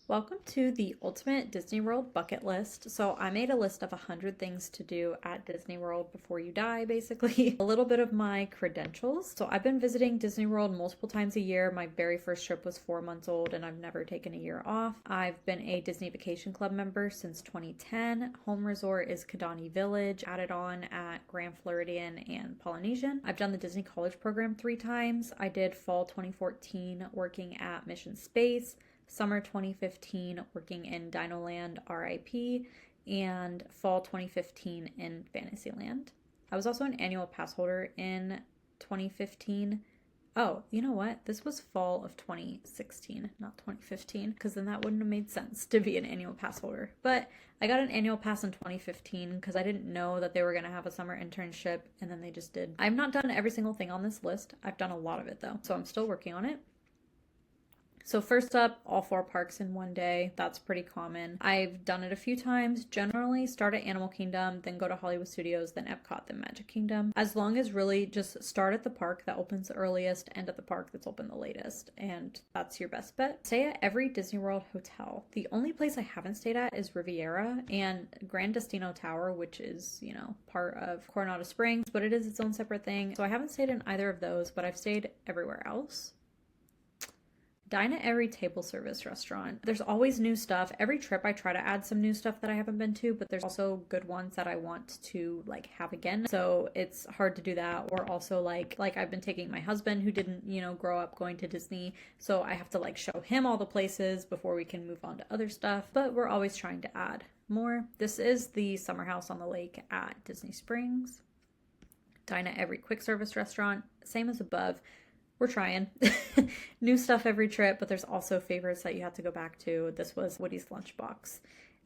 Welcome to the Ultimate Disney World Bucket List. So I made a list of 100 things to do at Disney World before you die, basically. A little bit of my credentials. So I've been visiting Disney World multiple times a year. My very first trip was 4 months old and I've never taken a year off. I've been a Disney Vacation Club member since 2010. Home resort is Kidani Village, added on at Gran, Floridian, and Polynesian. I've done the Disney College program 3 times. I did fall 2014 working at Mission Space, summer 2015 working in Dinoland RIP, and fall 2015 in Fantasyland. I was also an annual pass holder in 2015. Oh, you know what? This was fall of 2016, not 2015, because then that wouldn't have made sense to be an annual pass holder. But I got an annual pass in 2015 because I didn't know that they were going to have a summer internship, and then they just did. I've not done every single thing on this list. I've done a lot of it though, so I'm still working on it. So first up, all 4 parks in one day. That's pretty common. I've done it a few times. Generally start at Animal Kingdom, then go to Hollywood Studios, then Epcot, then Magic Kingdom. As long as really just start at the park that opens the earliest, end at the park that's open the latest, and that's your best bet. Stay at every Disney World hotel. The only place I haven't stayed at is Riviera and Gran Destino Tower, which is, part of Coronado Springs, but it is its own separate thing. So I haven't stayed in either of those, but I've stayed everywhere else. Dine at every table service restaurant. There's always new stuff. Every trip I try to add some new stuff that I haven't been to, but there's also good ones that I want to have again. So it's hard to do that. Or also like I've been taking my husband who didn't, grow up going to Disney. So I have to show him all the places before we can move on to other stuff. But we're always trying to add more. This is the summer house on the lake at Disney Springs. Dine at every quick service restaurant. Same as above. We're trying. New stuff every trip, but there's also favorites that you have to go back to. This was Woody's Lunchbox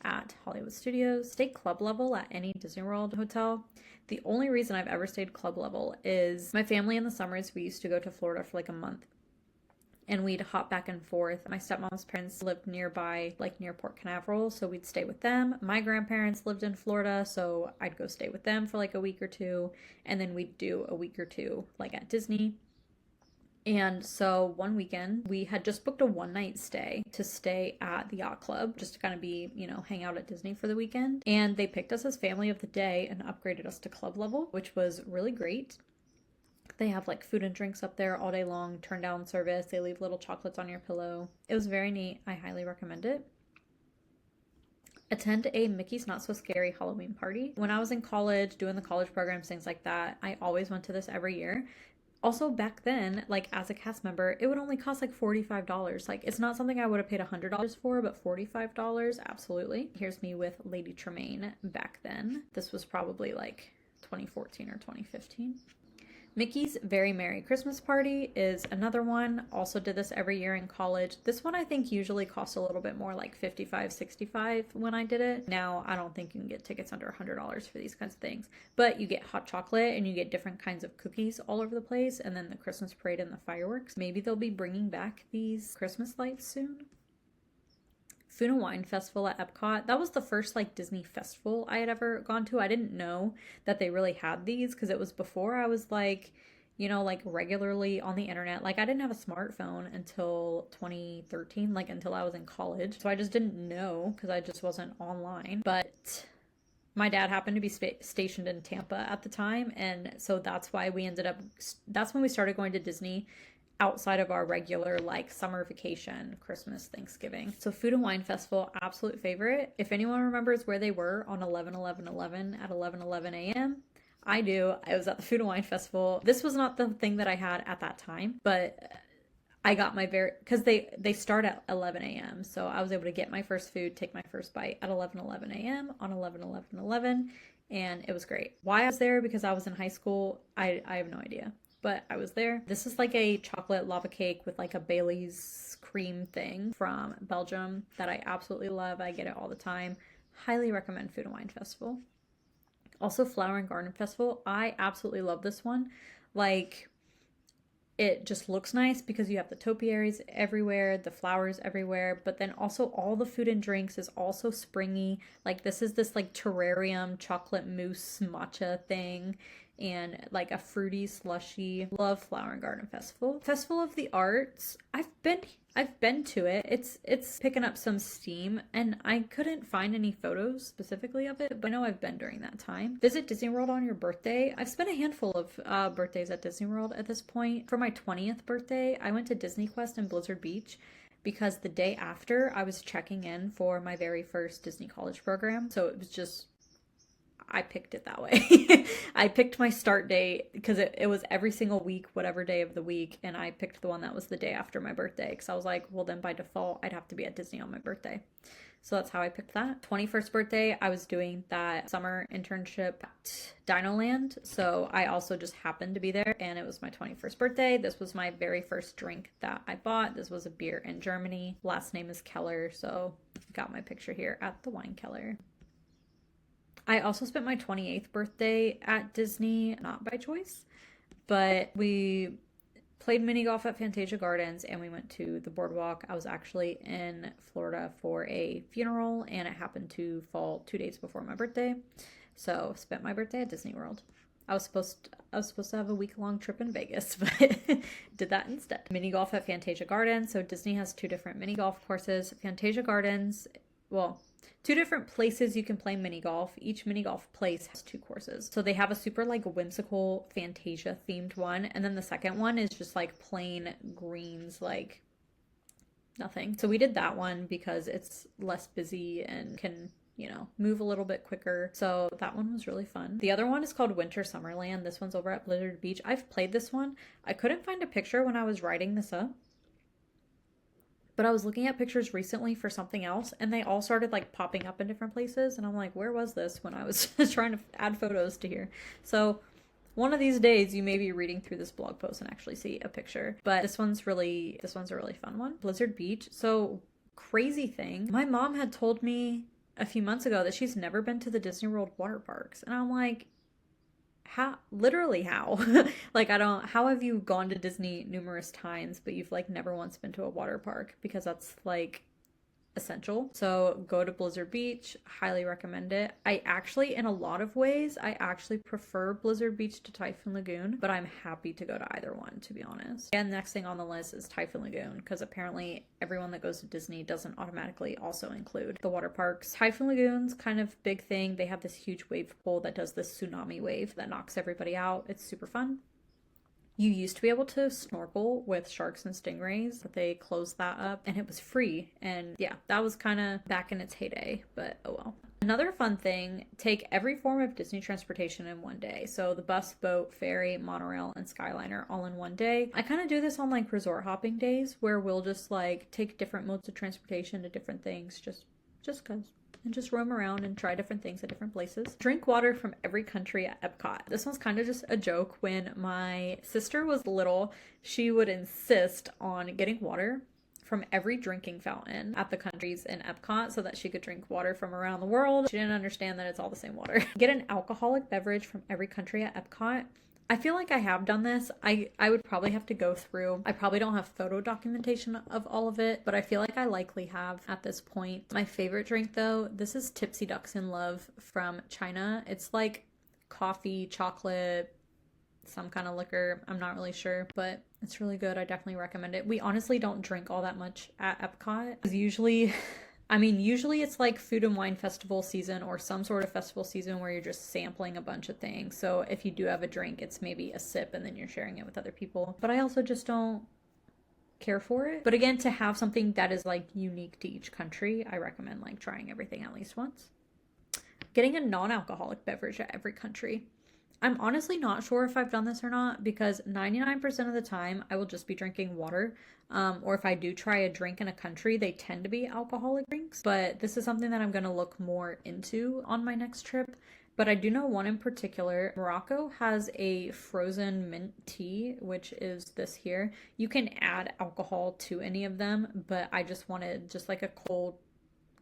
at Hollywood Studios. Stay club level at any Disney World hotel. The only reason I've ever stayed club level is my family in the summers, we used to go to Florida for a month. And we'd hop back and forth. My stepmom's parents lived nearby, near Port Canaveral, so we'd stay with them. My grandparents lived in Florida, so I'd go stay with them for a week or two. And then we'd do a week or two, at Disney. And so one weekend, we had just booked a one-night stay to stay at the Yacht Club, just to kind of be, hang out at Disney for the weekend. And they picked us as family of the day and upgraded us to club level, which was really great. They have food and drinks up there all day long, turn down service. They leave little chocolates on your pillow. It was very neat. I highly recommend it. Attend a Mickey's Not So Scary Halloween party. When I was in college, doing the college programs, things like that, I always went to this every year. Also, back then, as a cast member, it would only cost $45. It's not something I would have paid $100 for, but $45, absolutely. Here's me with Lady Tremaine back then. This was probably 2014 or 2015. Mickey's Very Merry Christmas Party is another one. Also did this every year in college. This one I think usually costs a little bit more, $55, $65 when I did it. Now I don't think you can get tickets under $100 for these kinds of things. But you get hot chocolate and you get different kinds of cookies all over the place, and then the Christmas parade and the fireworks. Maybe they'll be bringing back these Christmas lights soon. Food and Wine Festival at Epcot. That was the first Disney festival I had ever gone to. I didn't know that they really had these because it was before I was regularly on the internet. I didn't have a smartphone until 2013, until I was in college. So I just didn't know because I just wasn't online. But my dad happened to be stationed in Tampa at the time. And so that's why that's when we started going to Disney outside of our regular summer vacation, Christmas, Thanksgiving. So Food and Wine Festival, absolute favorite. If anyone remembers where they were on 11/11/11 at 11:11 a.m., I do. I was at the Food and Wine Festival. This was not the thing that I had at that time, but I got my because they start at 11 a.m. So I was able to get my first food, take my first bite at 11:11 a.m. on 11/11/11, and it was great. Why I was there because I was in high school, I have no idea. But I was there. This is a chocolate lava cake with a Bailey's cream thing from Belgium that I absolutely love. I get it all the time. Highly recommend Food and Wine Festival. Also Flower and Garden Festival. I absolutely love this one. It just looks nice because you have the topiaries everywhere, the flowers everywhere, but then also all the food and drinks is also springy. This is this terrarium chocolate mousse matcha thing. and like a fruity slushy. Love Flower and Garden Festival. Festival of the Arts. I've been to it. It's picking up some steam, and I couldn't find any photos specifically of it, but I know I've been during that time. Visit Disney World on your birthday. I've spent a handful of birthdays at Disney World at this point. For my 20th birthday, I went to Disney Quest in Blizzard Beach because the day after I was checking in for my very first Disney College program. So it was just, I picked it that way. I picked my start date because it was every single week, whatever day of the week. And I picked the one that was the day after my birthday because I was like, well, then by default, I'd have to be at Disney on my birthday. So that's how I picked that. 21st birthday, I was doing that summer internship at Dino Land. So I also just happened to be there, and it was my 21st birthday. This was my very first drink that I bought. This was a beer in Germany. Last name is Keller, so got my picture here at the Wine Keller. I also spent my 28th birthday at Disney, not by choice, but we played mini golf at Fantasia Gardens and we went to the boardwalk. I was actually in Florida for a funeral, and it happened to fall 2 days before my birthday. So spent my birthday at Disney World. I was supposed to have a week-long trip in Vegas, but did that instead. Mini golf at Fantasia Gardens. So Disney has 2 different mini golf courses. Fantasia Gardens, well, 2 different places you can play mini golf. Each mini golf place has 2 courses. So they have a super like whimsical Fantasia themed one. And then the second one is just like plain greens, like nothing. So we did that one because it's less busy and can, you know, move a little bit quicker. So that one was really fun. The other one is called Winter Summerland. This one's over at Blizzard Beach. I've played this one. I couldn't find a picture when I was writing this up, but I was looking at pictures recently for something else, and they all started like popping up in different places. And I'm like, where was this when I was trying to add photos to here? So one of these days you may be reading through this blog post and actually see a picture. But this one's a really fun one. Blizzard Beach. So crazy thing. My mom had told me a few months ago that she's never been to the Disney World water parks. And I'm like, how? Literally how? Like, how have you gone to Disney numerous times, but you've like never once been to a water park? Because that's like essential. So go to Blizzard Beach, highly recommend it. In a lot of ways, I actually prefer Blizzard Beach to Typhoon Lagoon, but I'm happy to go to either one, to be honest. And next thing on the list is Typhoon Lagoon, because apparently everyone that goes to Disney doesn't automatically also include the water parks. Typhoon Lagoon's kind of big thing. They have this huge wave pool that does this tsunami wave that knocks everybody out. It's super fun. You used to be able to snorkel with sharks and stingrays, but they closed that up and it was free. And yeah, that was kind of back in its heyday, but oh well. Another fun thing, take every form of Disney transportation in one day. So the bus, boat, ferry, monorail, and Skyliner all in one day. I kind of do this on like resort hopping days where we'll just like take different modes of transportation to different things just cause. And just roam around and try different things at different places. Drink water from every country at Epcot. This one's kind of just a joke. When my sister was little, she would insist on getting water from every drinking fountain at the countries in Epcot so that she could drink water from around the world. She didn't understand that it's all the same water. Get an alcoholic beverage from every country at Epcot. I feel like I have done this. I would probably have to go through. I probably don't have photo documentation of all of it, but I feel like I likely have at this point. My favorite drink though, this is Tipsy Ducks in Love from China. It's like coffee, chocolate, some kind of liquor. I'm not really sure, but it's really good. I definitely recommend it. We honestly don't drink all that much at Epcot. Usually it's like food and wine festival season or some sort of festival season where you're just sampling a bunch of things. So if you do have a drink, it's maybe a sip and then you're sharing it with other people. But I also just don't care for it. But again, to have something that is like unique to each country, I recommend like trying everything at least once. Getting a non-alcoholic beverage at every country. I'm honestly not sure if I've done this or not because 99% of the time I will just be drinking water. Or if I do try a drink in a country, they tend to be alcoholic drinks. But this is something that I'm going to look more into on my next trip. But I do know one in particular. Morocco has a frozen mint tea, which is this here. You can add alcohol to any of them, but I just wanted just like a cold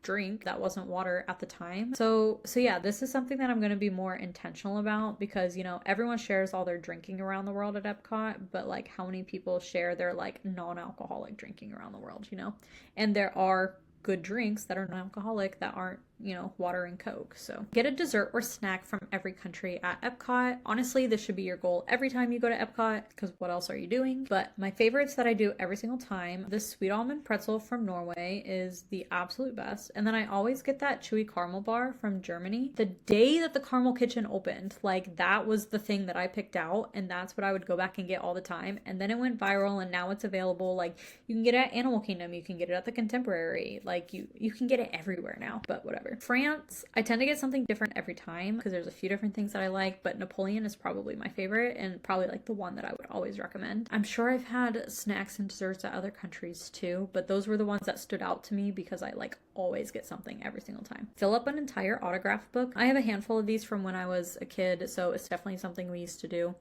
drink that wasn't water at the time. So yeah, this is something that I'm going to be more intentional about because, you know, everyone shares all their drinking around the world at Epcot, but like how many people share their like non-alcoholic drinking around the world, you know? And there are good drinks that are non-alcoholic that aren't you know, water and Coke. So get a dessert or snack from every country at Epcot. Honestly, this should be your goal every time you go to Epcot, because what else are you doing? But my favorites that I do every single time, this sweet almond pretzel from Norway is the absolute best. And then I always get that chewy caramel bar from Germany. The day that the Caramel Kitchen opened, like that was the thing that I picked out, and that's what I would go back and get all the time. And then it went viral, and now it's available. Like you can get it at Animal Kingdom, you can get it at the Contemporary, like you can get it everywhere now, but whatever. France, I tend to get something different every time because there's a few different things that I like, but Napoleon is probably my favorite and probably like the one that I would always recommend. I'm sure I've had snacks and desserts at other countries too, but those were the ones that stood out to me because I like always get something every single time. Fill up an entire autograph book. I have a handful of these from when I was a kid, so it's definitely something we used to do.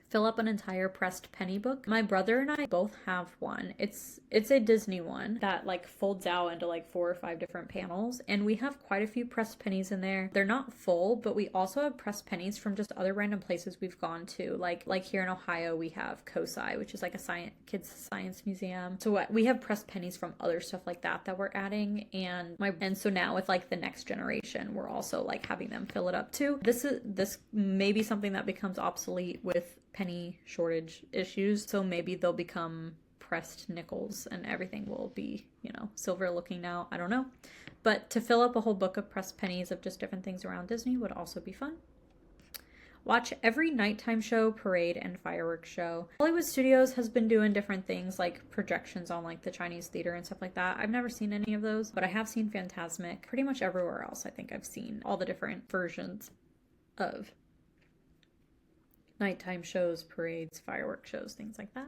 Fill up an entire pressed penny book. My brother and I both have one. It's a Disney one that like folds out into like 4 or 5 different panels, and we have quite a few pressed pennies in there. They're not full, but we also have pressed pennies from just other random places we've gone to. Like here in Ohio, we have COSI, which is like a kids science museum. So we have pressed pennies from other stuff like that we're adding, and so now with like the next generation, we're also like having them fill it up too. This may be something that becomes obsolete with penny shortage issues, so maybe they'll become pressed nickels and everything will be, you know, silver looking now. I don't know, but to fill up a whole book of pressed pennies of just different things around Disney would also be fun. Watch every nighttime show, parade, and fireworks show. Hollywood Studios has been doing different things like projections on like the Chinese theater and stuff like that. I've never seen any of those, but I have seen Fantasmic. Pretty much everywhere else I think I've seen all the different versions of nighttime shows, parades, fireworks shows, things like that.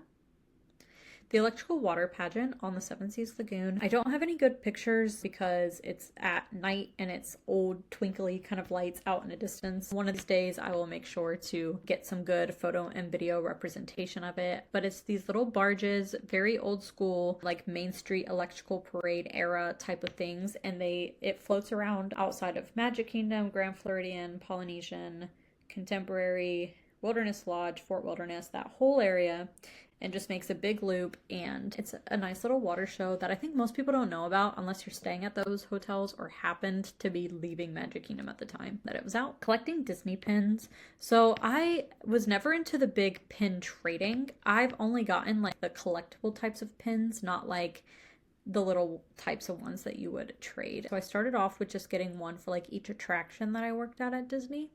The electrical water pageant on the Seven Seas Lagoon. I don't have any good pictures because it's at night and it's old twinkly kind of lights out in the distance. One of these days I will make sure to get some good photo and video representation of it. But it's these little barges, very old school, like Main Street electrical parade era type of things. And it floats around outside of Magic Kingdom, Grand Floridian, Polynesian, Contemporary, Wilderness Lodge, Fort Wilderness, that whole area, and just makes a big loop. And it's a nice little water show that I think most people don't know about unless you're staying at those hotels or happened to be leaving Magic Kingdom at the time that it was out. Collecting Disney pins. So I was never into the big pin trading. I've only gotten like the collectible types of pins, not like the little types of ones that you would trade. So I started off with just getting one for like each attraction that I worked at Disney.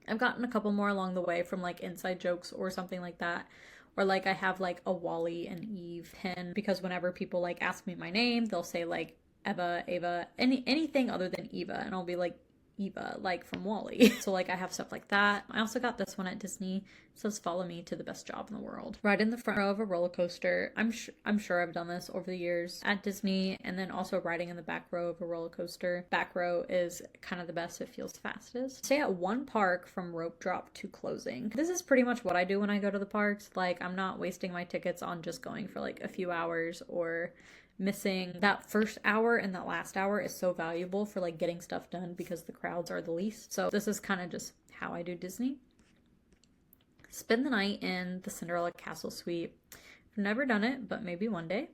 I've gotten a couple more along the way from like Inside Jokes or something like that. Or like I have like a Wally and Eve pin because whenever people like ask me my name, they'll say like Eva, anything other than Eva, and I'll be like Eva, like from Wally. So like I have stuff like that. I also got this one at Disney. It says follow me to the best job in the world. Ride in the front row of a roller coaster. I'm sure I've done this over the years at Disney, and then also riding in the back row of a roller coaster. Back row is kind of the best. It feels fastest. Stay at one park from rope drop to closing. This is pretty much what I do when I go to the parks. Like I'm not wasting my tickets on just going for like a few hours or missing that first hour, and that last hour is so valuable for like getting stuff done because the crowds are the least. So this is kind of just how I do Disney. Spend the night in the Cinderella Castle Suite. I've never done it, but maybe one day.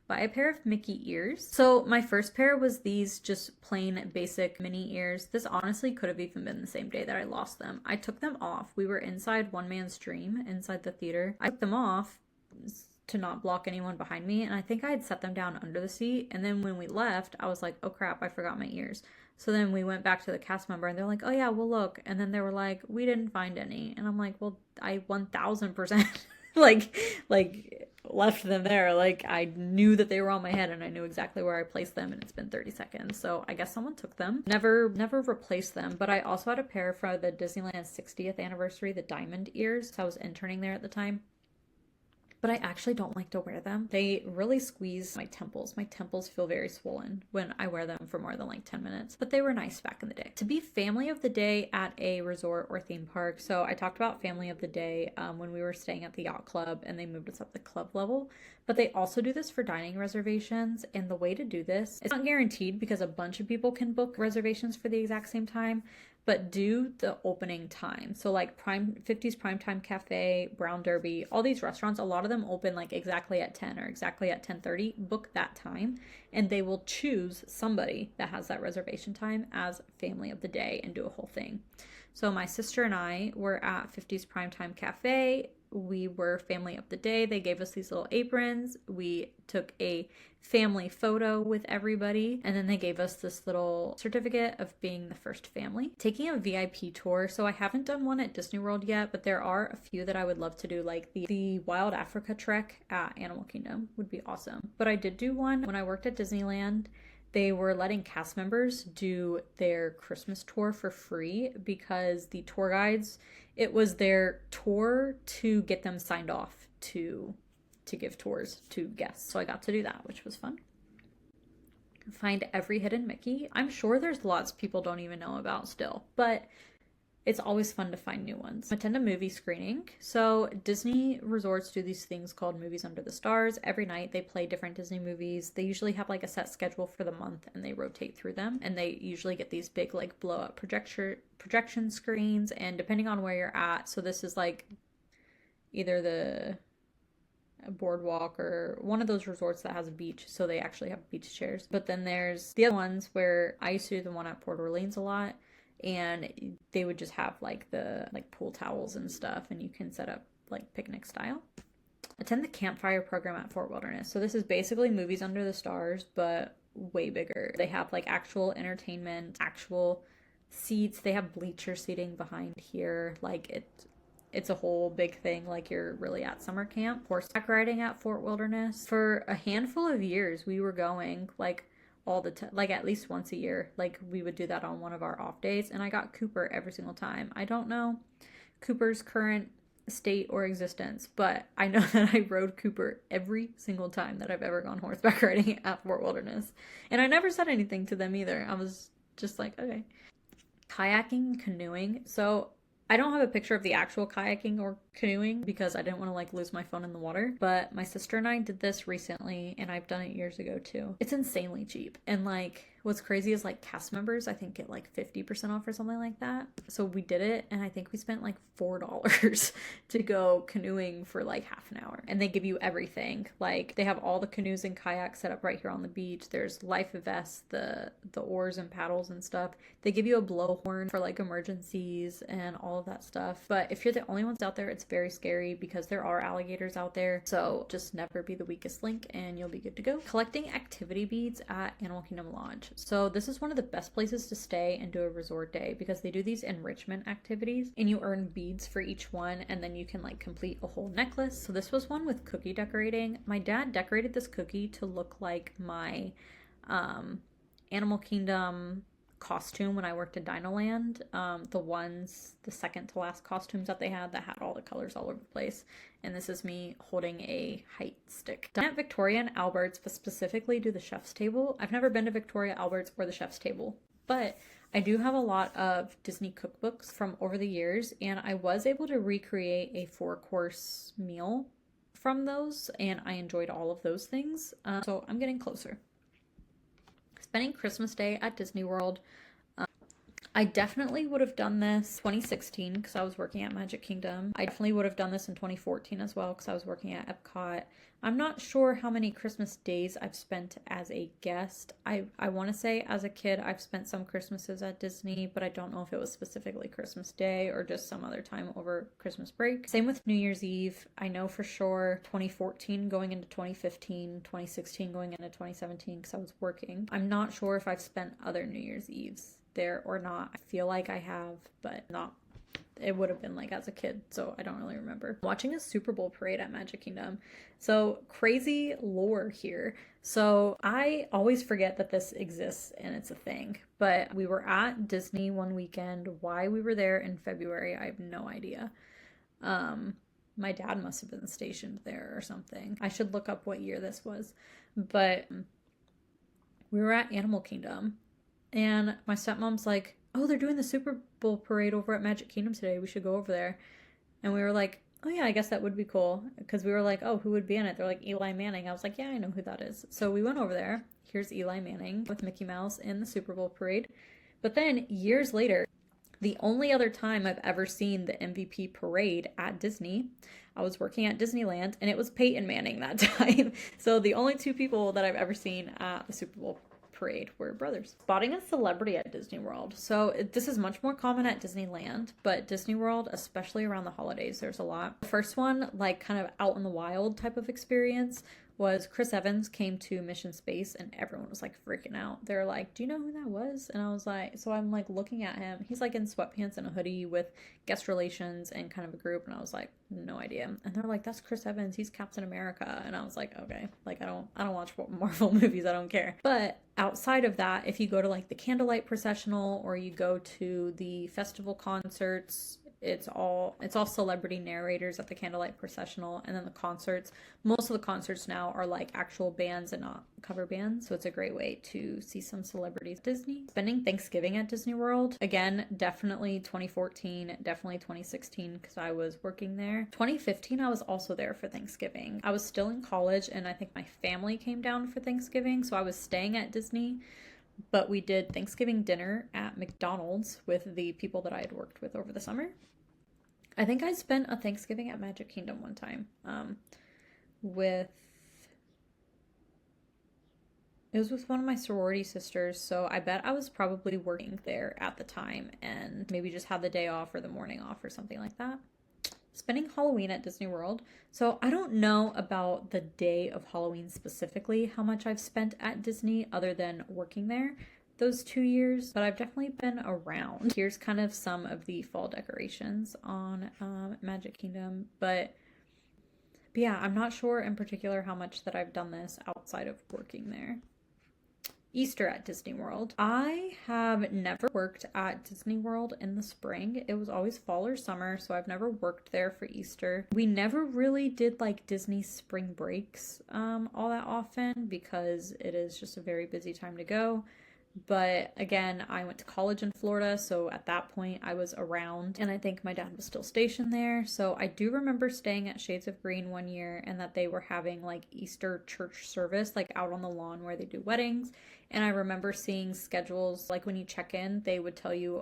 Buy a pair of Mickey ears. So my first pair was these just plain basic Minnie ears. This honestly could have even been the same day that I lost them. I took them off. We were inside One Man's Dream inside the theater. I took them off to not block anyone behind me, and I think I had set them down under the seat, and then when we left I was like, oh crap, I forgot my ears. So then we went back to the cast member and they're like, oh yeah, we'll look, and then they were like, we didn't find any, and I'm like, well, I 1000% like left them there. Like I knew that they were on my head and I knew exactly where I placed them, and it's been 30 seconds, so I guess someone took them. Never replaced them. But I also had a pair for the Disneyland 60th anniversary, the diamond ears. So I was interning there at the time. But I actually don't like to wear them. They really squeeze my temples. My temples feel very swollen when I wear them for more than like 10 minutes. But they were nice back in the day. To be family of the day at a resort or theme park. So I talked about family of the day when we were staying at the Yacht Club and they moved us up the club level. But they also do this for dining reservations. And the way to do this, it's not guaranteed because a bunch of people can book reservations for the exact same time. but do the opening time. So like Prime 50s Primetime Cafe, Brown Derby, all these restaurants, a lot of them open like exactly at 10 or exactly at 10:30. Book that time and they will choose somebody that has that reservation time as family of the day and do a whole thing. So my sister and I were at 50s Primetime Cafe. We were family of the day. They gave us these little aprons. We took a family photo with everybody, and then they gave us this little certificate of being the first family. Taking a VIP tour. So I haven't done one at Disney World yet, but there are a few that I would love to do, like the Wild Africa Trek at Animal Kingdom would be awesome. But I did do one when I worked at Disneyland. They were letting cast members do their Christmas tour for free because the tour guides, it was their tour to get them signed off to give tours to guests. So I got to do that, which was fun. Find every hidden Mickey. I'm sure there's lots people don't even know about still, but it's always fun to find new ones. Attend a movie screening. So Disney resorts do these things called Movies Under the Stars. Every night they play different Disney movies. They usually have like a set schedule for the month and they rotate through them. And they usually get these big like blow up projection screens, and depending on where you're at. So this is like either the boardwalk or one of those resorts that has a beach, so they actually have beach chairs. But then there's the other ones where I used to do the one at Port Orleans a lot, and they would just have like the pool towels and stuff, and you can set up like picnic style. Attend the campfire program at Fort Wilderness. So this is basically Movies Under the Stars, but way bigger. They have like actual entertainment, actual seats. They have bleacher seating behind here. Like it's a whole big thing, like you're really at summer camp. Horseback riding at Fort Wilderness. For a handful of years, we were going like all the time, like at least once a year. Like we would do that on one of our off days, and I got Cooper every single time. I don't know Cooper's current state or existence, but I know that I rode Cooper every single time that I've ever gone horseback riding at Fort Wilderness. And I never said anything to them either. I was just like, okay. Kayaking, canoeing. So I don't have a picture of the actual kayaking or canoeing because I didn't want to like lose my phone in the water, but my sister and I did this recently, and I've done it years ago too. It's insanely cheap, and like what's crazy is like cast members I think get like 50% off or something like that. So we did it, and I think we spent like $4 to go canoeing for like half an hour, and they give you everything. Like they have all the canoes and kayaks set up right here on the beach. There's life vests, the oars and paddles and stuff. They give you a blowhorn for like emergencies and all of that stuff. But if you're the only ones out there, it's very scary because there are alligators out there. So just never be the weakest link and you'll be good to go. Collecting activity beads at Animal Kingdom Lodge. So this is one of the best places to stay and do a resort day because they do these enrichment activities and you earn beads for each one, and then you can like complete a whole necklace. So this was one with cookie decorating. My dad decorated this cookie to look like my Animal Kingdom costume when I worked at Dinoland. The second to last costumes that they had that had all the colors all over the place. And this is me holding a height stick. Done at Victoria and Albert's, but specifically do the chef's table. I've never been to Victoria, Albert's, or the chef's table, but I do have a lot of Disney cookbooks from over the years, and I was able to recreate a 4-course meal from those, and I enjoyed all of those things. So I'm getting closer. Spending Christmas Day at Disney World. I definitely would have done this 2016 because I was working at Magic Kingdom. I definitely would have done this in 2014 as well because I was working at Epcot. I'm not sure how many Christmas days I've spent as a guest. I want to say as a kid I've spent some Christmases at Disney, but I don't know if it was specifically Christmas Day or just some other time over Christmas break. Same with New Year's Eve. I know for sure 2014 going into 2015, 2016 going into 2017 because I was working. I'm not sure if I've spent other New Year's Eves there or not. I feel like I have, but not. It would have been like as a kid, so I don't really remember. Watching a Super Bowl parade at Magic Kingdom. So crazy lore here. So I always forget that this exists and it's a thing, but we were at Disney one weekend. Why we were there in February, I have no idea. My dad must have been stationed there or something. I should look up what year this was, but we were at Animal Kingdom. And my stepmom's like, oh, they're doing the Super Bowl parade over at Magic Kingdom today. We should go over there. And we were like, oh yeah, I guess that would be cool. Because we were like, oh, who would be in it? They're like, Eli Manning. I was like, yeah, I know who that is. So we went over there. Here's Eli Manning with Mickey Mouse in the Super Bowl parade. But then years later, The only other time I've ever seen the MVP parade at Disney, I was working at Disneyland and it was Peyton Manning that time. So the only two people that I've ever seen at the Super Bowl parade were brothers. Spotting a celebrity at Disney World. So this is much more common at Disneyland, but Disney World, especially around the holidays, there's a lot. The first one, like kind of out in the wild type of experience, was Chris Evans came to Mission Space and everyone was like freaking out. They're like, do you know who that was? And I was like, so I'm like looking at him. He's like in sweatpants and a hoodie with guest relations and kind of a group. And I was like, no idea. And they're like, that's Chris Evans. He's Captain America. And I was like, okay, like I don't watch Marvel movies. I don't care. But outside of that, if you go to like the candlelight processional or you go to the festival concerts, it's all celebrity narrators at the candlelight processional, and then the concerts, most of the concerts now are like actual bands and not cover bands, so it's a great way to see some celebrities. Disney. Spending Thanksgiving at Disney World, again, definitely 2014, definitely 2016 because I was working there. 2015 I was also there for Thanksgiving. I was still in college and I think my family came down for Thanksgiving, so I was staying at Disney. But we did Thanksgiving dinner at McDonald's with the people that I had worked with over the summer. I think I spent a Thanksgiving at Magic Kingdom one time it was with one of my sorority sisters, so I bet I was probably working there at the time and maybe just had the day off or the morning off or something like that. Spending Halloween at Disney World. So I don't know about the day of Halloween specifically, how much I've spent at Disney other than working there those 2 years, but I've definitely been around. Here's kind of some of the fall decorations on Magic Kingdom, but yeah, I'm not sure in particular how much that I've done this outside of working there. Easter at Disney World. I have never worked at Disney World in the spring. It was always fall or summer, so I've never worked there for Easter. We never really did like Disney spring breaks all that often because it is just a very busy time to go. But again, I went to college in Florida, so at that point I was around, and I think my dad was still stationed there. So I do remember staying at Shades of Green one year and that they were having like Easter church service like out on the lawn where they do weddings. And I remember seeing schedules, like when you check in, they would tell you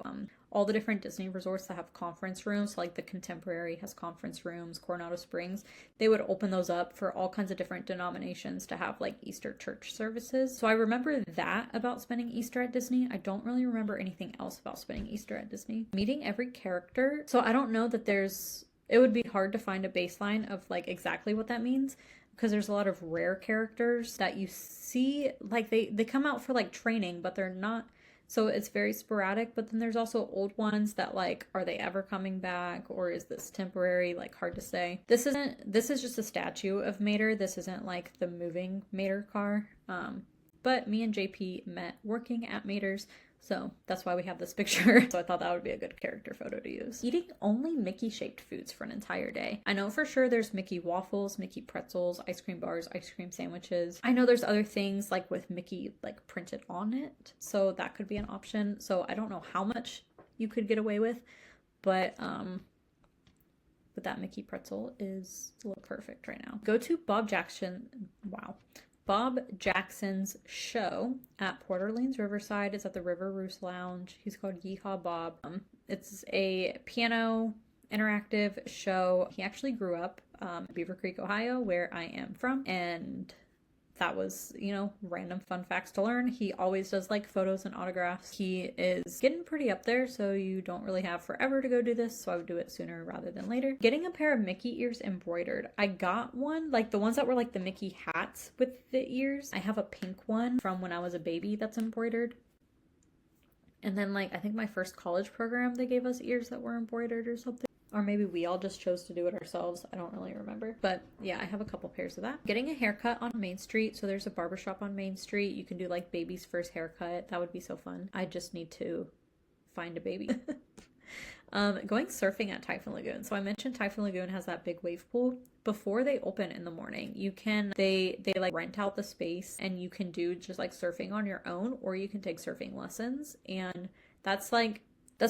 all the different Disney resorts that have conference rooms. So like the Contemporary has conference rooms, Coronado Springs. They would open those up for all kinds of different denominations to have like Easter church services. So I remember that about spending Easter at Disney. I don't really remember anything else about spending Easter at Disney. Meeting every character. So I don't know that it would be hard to find a baseline of like exactly what that means, because there's a lot of rare characters that you see, like they come out for like training, but they're not, so it's very sporadic. But then there's also old ones that like, are they ever coming back or is this temporary? Like hard to say. This is just a statue of Mater. This isn't like the moving Mater car. But me and JP met working at Mater's, so that's why we have this picture. So I thought that would be a good character photo to use. Eating only Mickey-shaped foods for an entire day. I know for sure there's Mickey waffles, Mickey pretzels, ice cream bars, ice cream sandwiches. I know there's other things like with Mickey like printed on it, so that could be an option. So I don't know how much you could get away with, but that Mickey pretzel look perfect right now. Go to Bob Jackson's show at Port Orleans Riverside. Is at the River Roost Lounge. He's called Yeehaw Bob. It's a piano interactive show. He actually grew up in Beaver Creek, Ohio, where I am from, and that was, random fun facts to learn. He always does like photos and autographs. He is getting pretty up there, so you don't really have forever to go do this, so I would do it sooner rather than later. Getting a pair of Mickey ears embroidered. I got one, like the ones that were like the Mickey hats with the ears. I have a pink one from when I was a baby that's embroidered. And then like, I think my first college program, they gave us ears that were embroidered or something. Or maybe we all just chose to do it ourselves. I don't really remember. But yeah, I have a couple pairs of that. Getting a haircut on Main Street. So there's a barbershop on Main Street. You can do like baby's first haircut. That would be so fun. I just need to find a baby. Going surfing at Typhoon Lagoon. So I mentioned Typhoon Lagoon has that big wave pool. Before they open in the morning, they like rent out the space and you can do just like surfing on your own, or you can take surfing lessons. And that's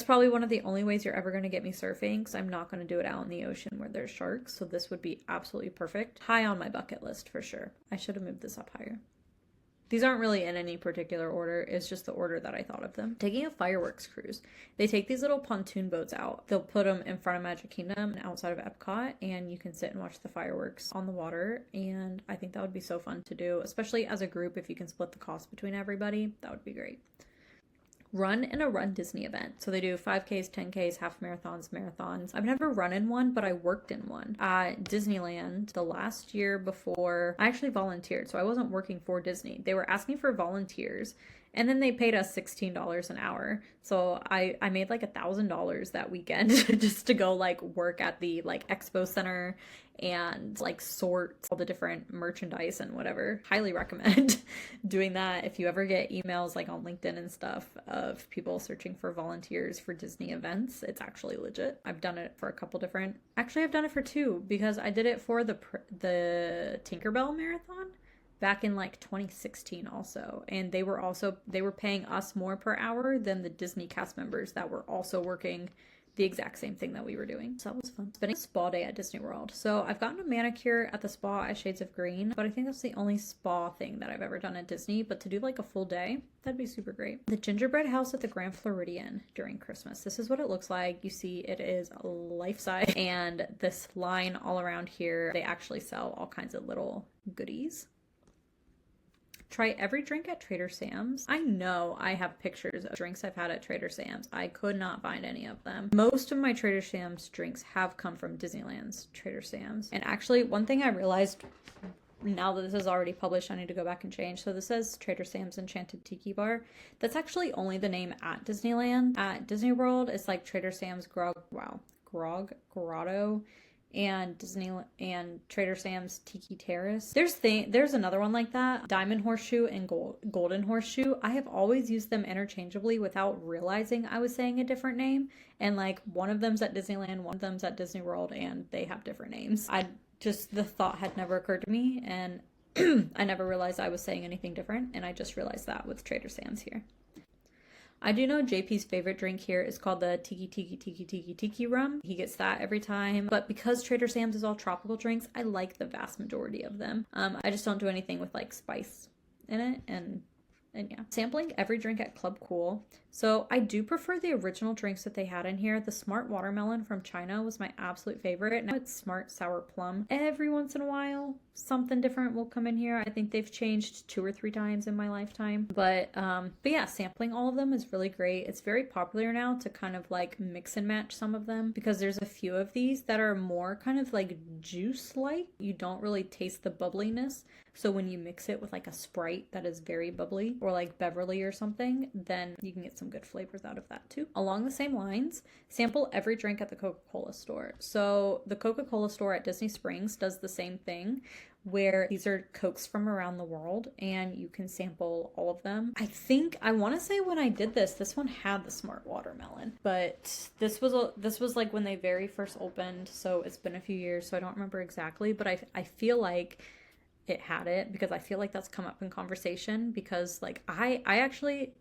probably one of the only ways you're ever going to get me surfing, because I'm not going to do it out in the ocean where there's sharks. So this would be absolutely perfect. High on my bucket list for sure. I should have moved this up higher. These aren't really in any particular order. It's just the order that I thought of them. Taking a fireworks cruise. They take these little pontoon boats out. They'll put them in front of Magic Kingdom and outside of Epcot, and you can sit and watch the fireworks on the water. And I think that would be so fun to do, especially as a group. If you can split the cost between everybody, that would be great. Run in a Run Disney event. So they do 5Ks, 10Ks, half marathons. I've never run in one, but I worked in one at Disneyland the last year before. I actually volunteered, so I wasn't working for Disney. They were asking for volunteers, and then they paid us $16 an hour. So I made like $1,000 that weekend just to go like work at the like expo center and like sort all the different merchandise and whatever. Highly recommend doing that if you ever get emails like on LinkedIn and stuff of people searching for volunteers for Disney events. It's actually legit. I've done it for a couple different, actually I've done it for two, because I did it for the Tinkerbell Marathon back in like 2016 also, and they were paying us more per hour than the Disney cast members that were also working the exact same thing that we were doing. So that was fun. Spending a spa day at Disney World. So I've gotten a manicure at the spa at Shades of Green, but I think that's the only spa thing that I've ever done at Disney. But to do like a full day, that'd be super great. The gingerbread house at the Grand Floridian during Christmas. This is what it looks like. You see it is life-size, and this line all around here, they actually sell all kinds of little goodies. Try every drink at Trader Sam's. I know I have pictures of drinks I've had at Trader Sam's. I could not find any of them. Most of my Trader Sam's drinks have come from Disneyland's Trader Sam's. And actually, one thing I realized now that this is already published, I need to go back and change. So this says Trader Sam's Enchanted Tiki Bar. That's actually only the name at Disneyland. At Disney World, it's like Trader Sam's Coronado and Trader Sam's Tiki Terrace. There's another one like that, Diamond Horseshoe and Golden Horseshoe. I have always used them interchangeably without realizing I was saying a different name. And like one of them's at Disneyland, one of them's at Disney World, and they have different names. The thought had never occurred to me, and I never realized I was saying anything different, and I just realized that with Trader Sam's here. I do know JP's favorite drink here is called the Tiki rum. He gets that every time. But because Trader Sam's is all tropical drinks, I like the vast majority of them. I just don't do anything with like spice in it, and yeah. Sampling every drink at Club Cool. So I do prefer the original drinks that they had in here. The Smart Watermelon from China was my absolute favorite. Now it's Smart Sour Plum. Every once in a while, something different will come in here. I think they've changed 2 or 3 times in my lifetime. But yeah, sampling all of them is really great. It's very popular now to kind of like mix and match some of them, because there's a few of these that are more kind of like juice-like. You don't really taste the bubbliness. So when you mix it with like a Sprite that is very bubbly, or like Beverly or something, then you can get some good flavors out of that too. Along the same lines, sample every drink at the Coca-Cola store. So the Coca-Cola store at Disney Springs does the same thing, where these are Cokes from around the world, and you can sample all of them. I want to say when I did this one had the Smart Watermelon, but this was like when they very first opened, so it's been a few years, so I don't remember exactly, but I feel like it had it, because I feel like that's come up in conversation, because like I actually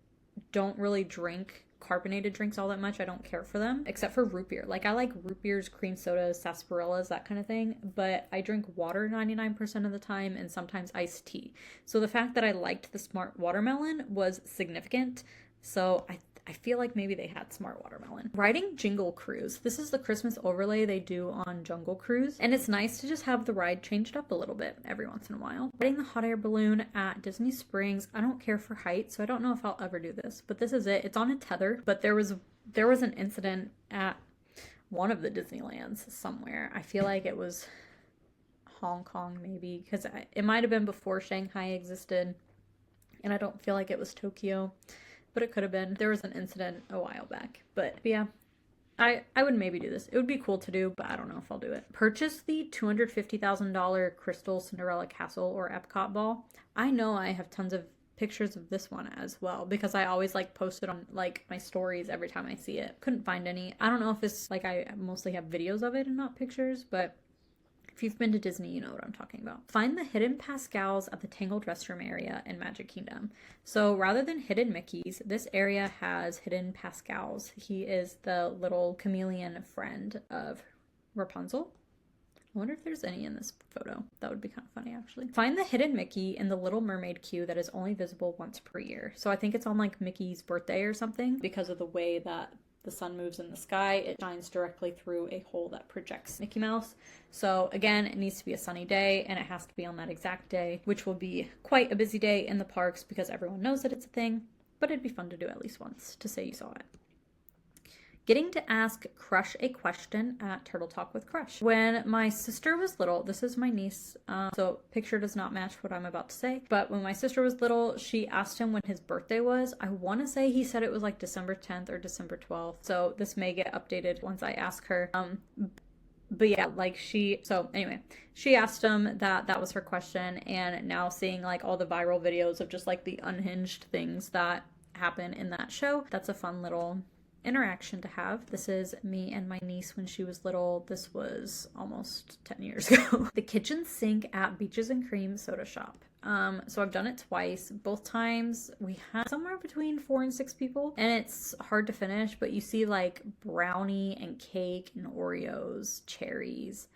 don't really drink carbonated drinks all that much. I don't care for them, except for root beer. Like I like root beers, cream sodas, sarsaparillas, that kind of thing, but I drink water 99% of the time, and sometimes iced tea. So the fact that I liked the Smart Watermelon was significant. So I feel like maybe they had Smart Watermelon. Riding Jingle Cruise. This is the Christmas overlay they do on Jungle Cruise, and it's nice to just have the ride changed up a little bit every once in a while. Riding the hot air balloon at Disney Springs. I don't care for height, so I don't know if I'll ever do this, but this is it. It's on a tether, but there was an incident at one of the Disneylands somewhere. I feel like it was Hong Kong maybe, because it might have been before Shanghai existed, and I don't feel like it was Tokyo. But it could have been. There was an incident a while back. But yeah, I would maybe do this. It would be cool to do, but I don't know if I'll do it. Purchase the $250,000 Crystal Cinderella Castle or Epcot ball. I know I have tons of pictures of this one as well, because I always like post it on like my stories every time I see it. Couldn't find any. I don't know if it's like I mostly have videos of it and not pictures, but if you've been to Disney, you know what I'm talking about. Find the hidden Pascals at the Tangled Restroom area in Magic Kingdom. So rather than hidden Mickeys, this area has hidden Pascals. He is the little chameleon friend of Rapunzel. I wonder if there's any in this photo. That would be kind of funny, actually. Find the hidden Mickey in the Little Mermaid queue that is only visible once per year. So I think it's on like Mickey's birthday or something. Because of the way that the sun moves in the sky, it shines directly through a hole that projects Mickey Mouse. So again, it needs to be a sunny day, and it has to be on that exact day, which will be quite a busy day in the parks because everyone knows that it's a thing. But it'd be fun to do at least once to say you saw it. Getting to ask Crush a question at Turtle Talk with Crush. When my sister was little, this is my niece, so picture does not match what I'm about to say, but when my sister was little, she asked him when his birthday was. I want to say he said it was like December 10th or December 12th, so this may get updated once I ask her. But yeah, like she asked him that was her question, and now seeing like all the viral videos of just like the unhinged things that happen in that show, that's a fun little interaction to have. This is me and my niece when she was little. This was almost 10 years ago. The kitchen sink at Beaches and Cream Soda Shop. So I've done it twice. Both times we had somewhere between 4 and 6 people, and it's hard to finish, but you see like brownie and cake and Oreos, cherries,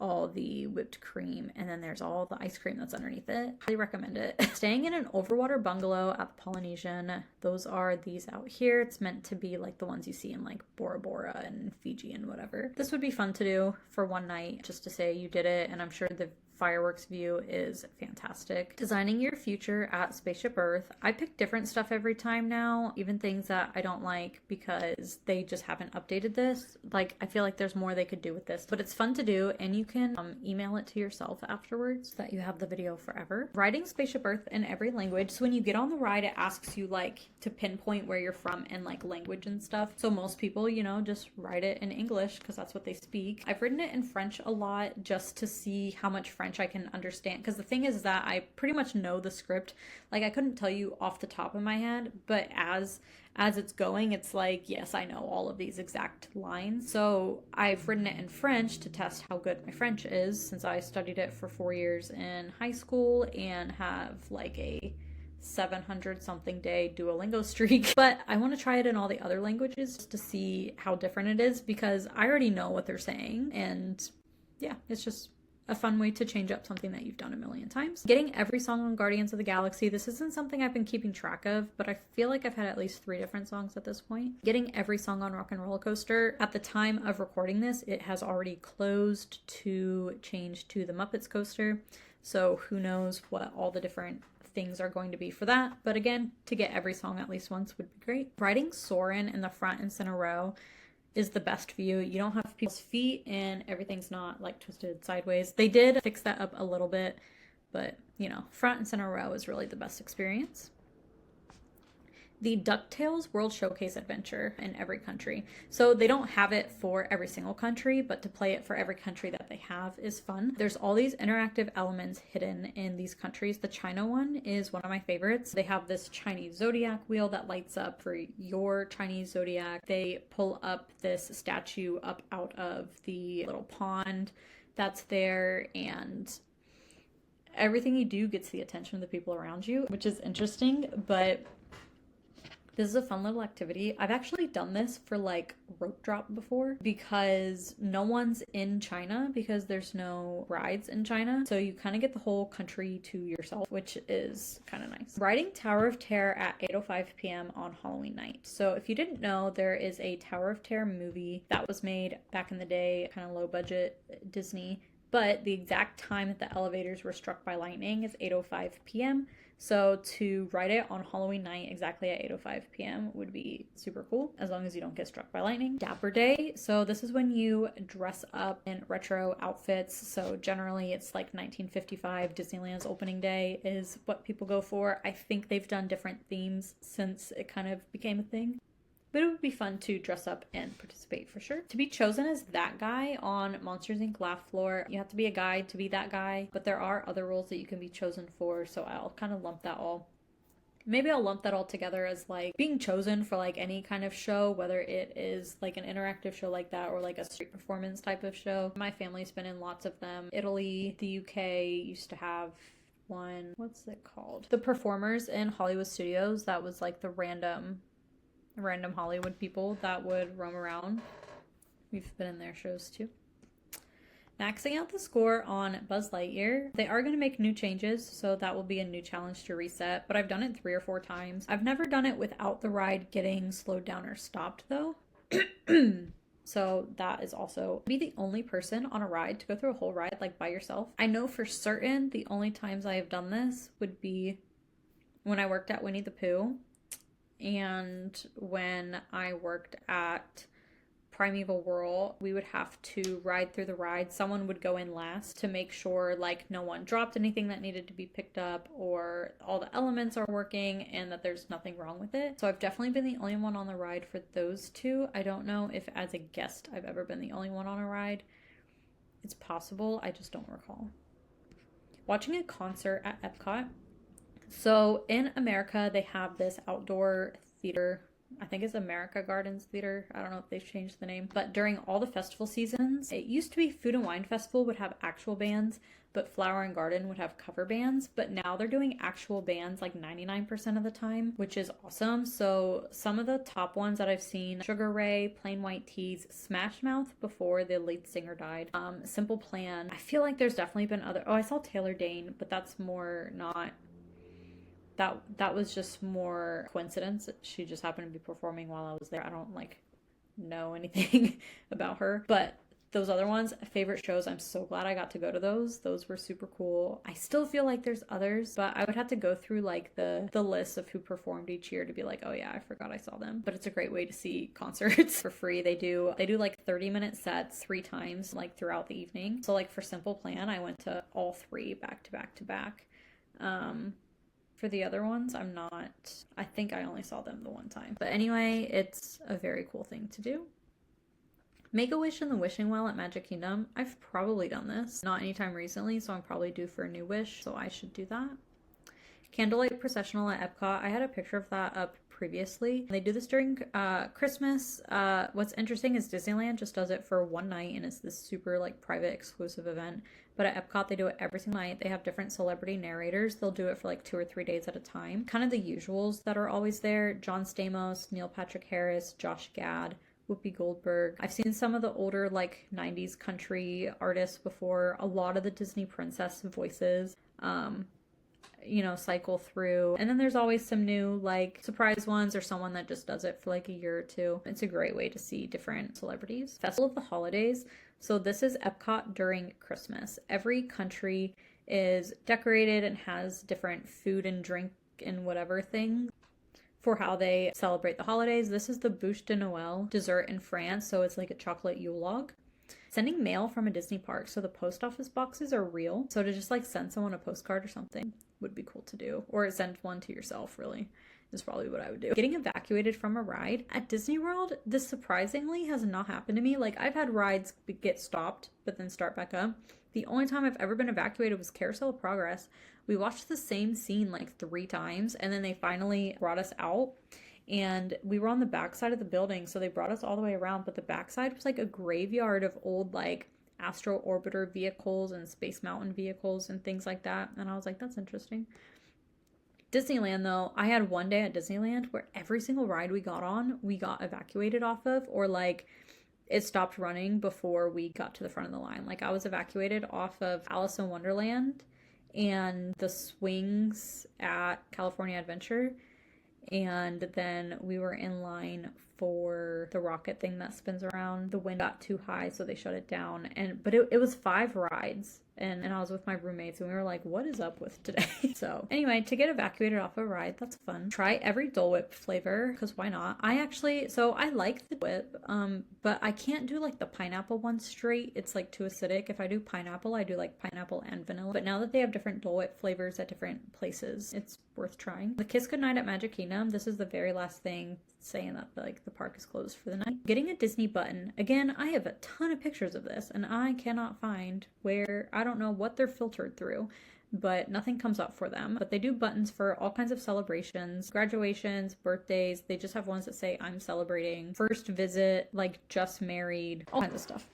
all the whipped cream, and then there's all the ice cream that's underneath it. I recommend it. Staying in an overwater bungalow at the Polynesian. Those are these out here. It's meant to be like the ones you see in like Bora Bora and Fiji and whatever. This would be fun to do for one night just to say you did it, and I'm sure the fireworks view is fantastic. Designing your future at Spaceship Earth. I pick different stuff every time now, even things that I don't like because they just haven't updated this. Like, I feel like there's more they could do with this, but it's fun to do, and you can email it to yourself afterwards so that you have the video forever. Riding Spaceship Earth in every language. So when you get on the ride, it asks you like to pinpoint where you're from and like language and stuff. So most people, you know, just write it in English because that's what they speak. I've written it in French a lot just to see how much French I can understand, because the thing is that I pretty much know the script. Like, I couldn't tell you off the top of my head, but as it's going, it's like, yes, I know all of these exact lines. So I've written it in French to test how good my French is, since I studied it for 4 years in high school and have like a 700 something day Duolingo streak. But I want to try it in all the other languages just to see how different it is, because I already know what they're saying, and yeah, it's just a fun way to change up something that you've done a million times. Getting every song on Guardians of the Galaxy. This isn't something I've been keeping track of, but I feel like I've had at least 3 different songs at this point. Getting every song on Rock and Roller Coaster. At the time of recording this, it has already closed to change to the Muppets coaster, so who knows what all the different things are going to be for that. But again, to get every song at least once would be great. Riding Soarin' in the front and center row is the best view. You don't have people's feet and everything's not like twisted sideways. They did fix that up a little bit, but you know, front and center row is really the best experience. The DuckTales World Showcase Adventure in every country. So they don't have it for every single country, but to play it for every country that they have is fun. There's all these interactive elements hidden in these countries. The China one is one of my favorites. They have this Chinese zodiac wheel that lights up for your Chinese zodiac. They pull up this statue up out of the little pond that's there, and everything you do gets the attention of the people around you, which is interesting, but this is a fun little activity. I've actually done this for like rope drop before, because no one's in China because there's no rides in China. So you kind of get the whole country to yourself, which is kind of nice. Riding Tower of Terror at 8:05 p.m. on Halloween night. So if you didn't know, there is a Tower of Terror movie that was made back in the day, kind of low budget Disney, but the exact time that the elevators were struck by lightning is 8:05 p.m. So to ride it on Halloween night exactly at 8:05 p.m. would be super cool, as long as you don't get struck by lightning. Dapper Day. So this is when you dress up in retro outfits. So generally it's like 1955, Disneyland's opening day is what people go for. I think they've done different themes since it kind of became a thing. But it would be fun to dress up and participate for sure. To be chosen as that guy on Monsters Inc. Laugh Floor, you have to be a guy to be that guy, but there are other roles that you can be chosen for, so I'll kind of lump that all. Maybe I'll lump that all together as like being chosen for like any kind of show, whether it is like an interactive show like that or like a street performance type of show. My family's been in lots of them. Italy, the UK used to have one. What's it called? The performers in Hollywood Studios. That was like the random Hollywood people that would roam around. We've been in their shows too. Maxing out the score on Buzz Lightyear. They are going to make new changes, so that will be a new challenge to reset, but I've done it 3 or 4 times. I've never done it without the ride getting slowed down or stopped though. So that is also be the only person on a ride to go through a whole ride like by yourself. I know for certain the only times I have done this would be when I worked at Winnie the Pooh and when I worked at Primeval Whirl. We would have to ride through the ride. Someone would go in last to make sure like no one dropped anything that needed to be picked up or all the elements are working and that there's nothing wrong with it. So I've definitely been the only one on the ride for those 2. I don't know if as a guest I've ever been the only one on a ride. It's possible, I just don't recall. Watching a concert at Epcot. So in America they have this outdoor theater, I think it's America Gardens Theater. I don't know if they've changed the name. But during all the festival seasons, it used to be Food and Wine Festival would have actual bands, but Flower and Garden would have cover bands. But now they're doing actual bands like 99% of the time, which is awesome. So some of the top ones that I've seen, Sugar Ray, Plain White Tees, Smash Mouth before the lead singer died, Simple Plan. I feel like there's definitely been other, I saw Taylor Dane, but that's more not... That was just more coincidence. She just happened to be performing while I was there. I don't like know anything about her, but those other ones, favorite shows. I'm so glad I got to go to those. Those were super cool. I still feel like there's others, but I would have to go through like the list of who performed each year to be like, oh yeah, I forgot I saw them. But it's a great way to see concerts for free. They do like 30-minute sets 3 times like throughout the evening. So like for Simple Plan, I went to all 3 back to back to back. For the other ones, I think I only saw them the one time. But anyway, it's a very cool thing to do. Make a wish in the wishing well at Magic Kingdom. I've probably done this. Not anytime recently, so I'm probably due for a new wish, so I should do that. Candlelight processional at Epcot. I had a picture of that up previously. They do this during Christmas. What's interesting is Disneyland just does it for one night and it's this super like private exclusive event. But at Epcot, they do it every single night. They have different celebrity narrators. They'll do it for like 2 or 3 days at a time. Kind of the usuals that are always there. John Stamos, Neil Patrick Harris, Josh Gad, Whoopi Goldberg. I've seen some of the older like 90s country artists before. A lot of the Disney princess voices. Cycle through. And then there's always some new like surprise ones or someone that just does it for like a year or 2. It's a great way to see different celebrities. Festival of the Holidays. So this is Epcot during Christmas. Every country is decorated and has different food and drink and whatever things for how they celebrate the holidays. This is the Bûche de Noël dessert in France. So it's like a chocolate Yule log. Sending mail from a Disney park. So the post office boxes are real. So to just like send someone a postcard or something would be cool to do. Or send one to yourself, really, is probably what I would do. Getting evacuated from a ride. At Disney World, this surprisingly has not happened to me. Like I've had rides get stopped, but then start back up. The only time I've ever been evacuated was Carousel of Progress. We watched the same scene like 3 times and then they finally brought us out. And we were on the backside of the building, so they brought us all the way around, but the backside was like a graveyard of old like Astro Orbiter vehicles and Space Mountain vehicles and things like that. And I was like, that's interesting. Disneyland though, I had one day at Disneyland where every single ride we got on, we got evacuated off of, or like it stopped running before we got to the front of the line. Like I was evacuated off of Alice in Wonderland and the swings at California Adventure. And then we were in line for the rocket thing that spins around. The wind got too high, so they shut it down. But it was 5 rides. And I was with my roommates and we were like, what is up with today? So anyway, to get evacuated off a ride, that's fun. Try every Dole Whip flavor, because why not? I like the Whip, but I can't do like the pineapple one straight. It's like too acidic. If I do pineapple, I do like pineapple and vanilla. But now that they have different Dole Whip flavors at different places, it's worth trying. The Kiss Goodnight at Magic Kingdom. This is the very last thing saying that like the park is closed for the night. Getting a Disney button. Again, I have a ton of pictures of this and I cannot find where, I don't know what they're filtered through, but nothing comes up for them. But they do buttons for all kinds of celebrations, graduations, birthdays. They just have ones that say I'm celebrating, first visit, like just married, all kinds of stuff.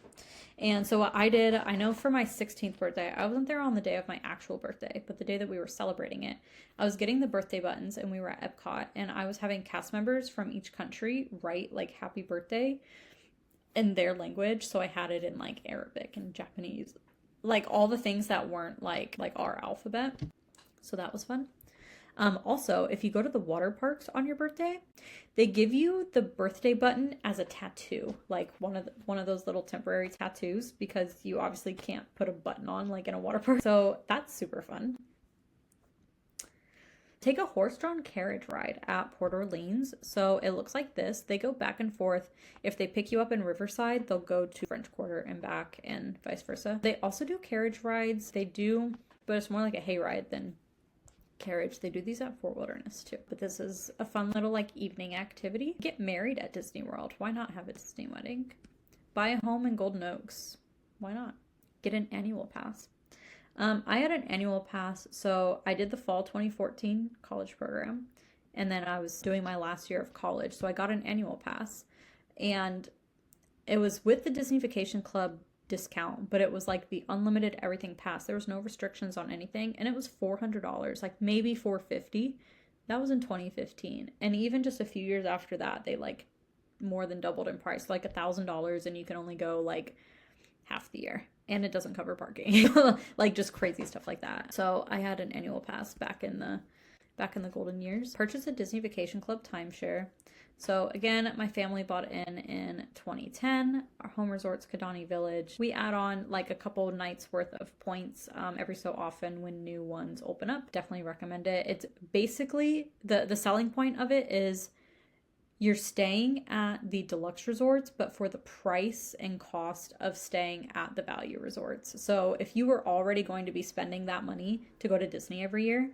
And so what I did, I know for my 16th birthday, I wasn't there on the day of my actual birthday, but the day that we were celebrating it, I was getting the birthday buttons and we were at Epcot and I was having cast members from each country write like happy birthday in their language. So I had it in like Arabic and Japanese, like all the things that weren't like our alphabet. So that was fun. Also, if you go to the water parks on your birthday, they give you the birthday button as a tattoo, like one of those little temporary tattoos, because you obviously can't put a button on like in a water park. So that's super fun. Take a horse-drawn carriage ride at Port Orleans. So it looks like this. They go back and forth. If they pick you up in Riverside, they'll go to French Quarter and back and vice versa. They also do carriage rides. They do, but it's more like a hayride than carriage. They do these at Fort Wilderness too. But this is a fun little like evening activity. Get married at Disney World. Why not have a Disney wedding? Buy a home in Golden Oaks. Why not? Get an annual pass. I had an annual pass, so I did the fall 2014 college program, and then I was doing my last year of college, so I got an annual pass, and it was with the Disney Vacation Club discount, but it was like the unlimited everything pass. There was no restrictions on anything, and it was $400, like maybe $450. That was in 2015, and even just a few years after that, they like more than doubled in price, like $1,000, and you can only go like half the year. And it doesn't cover parking. Like just crazy stuff like that. So I had an annual pass back in the golden years. Purchase a Disney Vacation Club timeshare. So again, my family bought in 2010. Our home resort's Kidani Village. We add on like a couple nights worth of points every so often when new ones open up. Definitely recommend it. It's basically the selling point of it is you're staying at the deluxe resorts, but for the price and cost of staying at the value resorts. So if you were already going to be spending that money to go to Disney every year,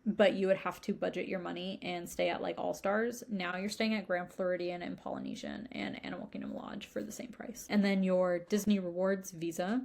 but you would have to budget your money and stay at like All Stars, now you're staying at Gran, Floridian, and Polynesian and Animal Kingdom Lodge for the same price. And then your Disney Rewards Visa,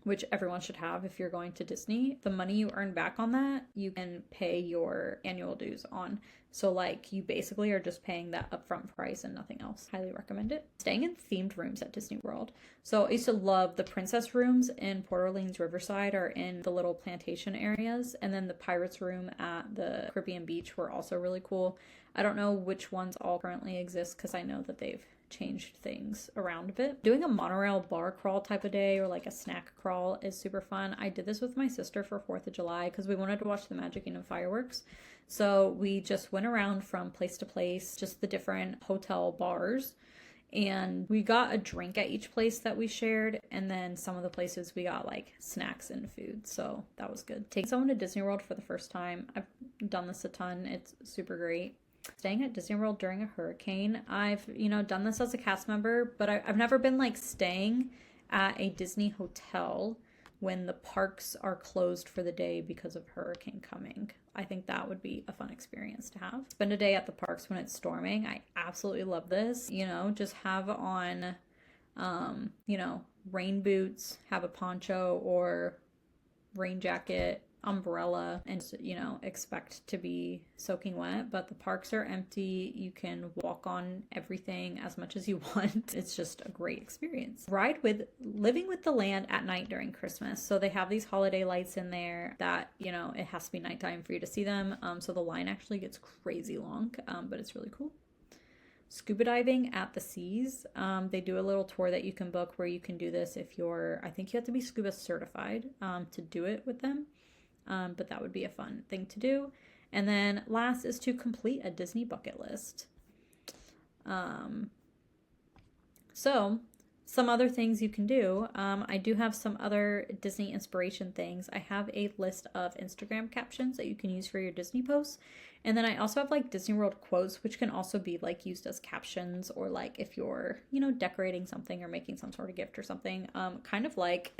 which everyone should have if you're going to Disney, the money you earn back on that, you can pay your annual dues on. So like you basically are just paying that upfront price and nothing else. Highly recommend it. Staying in themed rooms at Disney World. So I used to love the princess rooms in Port Orleans Riverside are in the little plantation areas. And then the pirates room at the Caribbean beach were also really cool. I don't know which ones all currently exist because I know that they've changed things around a bit. Doing a monorail bar crawl type of day or like a snack crawl is super fun. I did this with my sister for 4th of July because we wanted to watch the Magic Kingdom fireworks. So we just went around from place to place, just the different hotel bars. And we got a drink at each place that we shared. And then some of the places we got like snacks and food. So that was good. Take someone to Disney World for the first time. I've done this a ton. It's super great. Staying at Disney World during a hurricane. I've, done this as a cast member, but I've never been like staying at a Disney hotel when the parks are closed for the day because of hurricane coming. I think that would be a fun experience to have. Spend a day at the parks when it's storming. I absolutely love this. Just have on, rain boots, have a poncho or rain jacket, umbrella, and expect to be soaking wet. But the parks are empty. You can walk on everything as much as you want. It's just a great experience. Living with the land at night during Christmas. So they have these holiday lights in there that it has to be nighttime for you to see them. So the line actually gets crazy long, but it's really cool. Scuba diving at the seas. They do a little tour that you can book where you can do this if I think you have to be scuba certified to do it with them. But that would be a fun thing to do. And then last is to complete a Disney bucket list. So some other things you can do. I do have some other Disney inspiration things. I have a list of Instagram captions that you can use for your Disney posts. And then I also have like Disney World quotes, which can also be like used as captions or like if you're, decorating something or making some sort of gift or something. Kind of like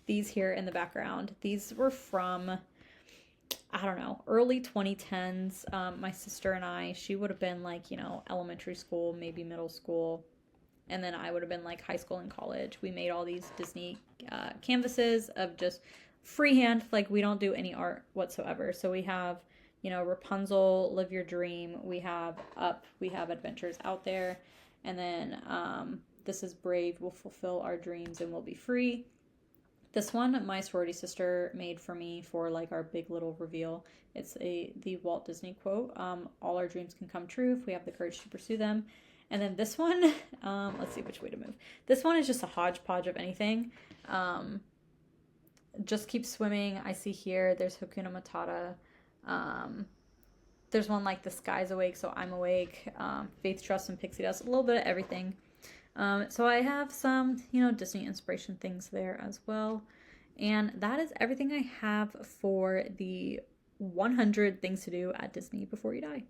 these here in the background. These were from, I don't know, early 2010s. My sister and I, she would have been like, elementary school, maybe middle school. And then I would have been like high school and college. We made all these Disney canvases of just freehand. Like we don't do any art whatsoever. So we have, Rapunzel, Live Your Dream. We have Up. We have Adventures Out There. And then this is Brave. We'll fulfill our dreams and we'll be free. This one, my sorority sister made for me for like our big little reveal. It's the Walt Disney quote. All our dreams can come true if we have the courage to pursue them. And then this one, let's see which way to move. This one is just a hodgepodge of anything. Just Keep Swimming. I see here, there's Hakuna Matata. There's one like The Sky's Awake, So I'm Awake. Faith, Trust, and Pixie Dust. A little bit of everything. So I have some, Disney inspiration things there as well. And that is everything I have for the 100 things to do at Disney before you die.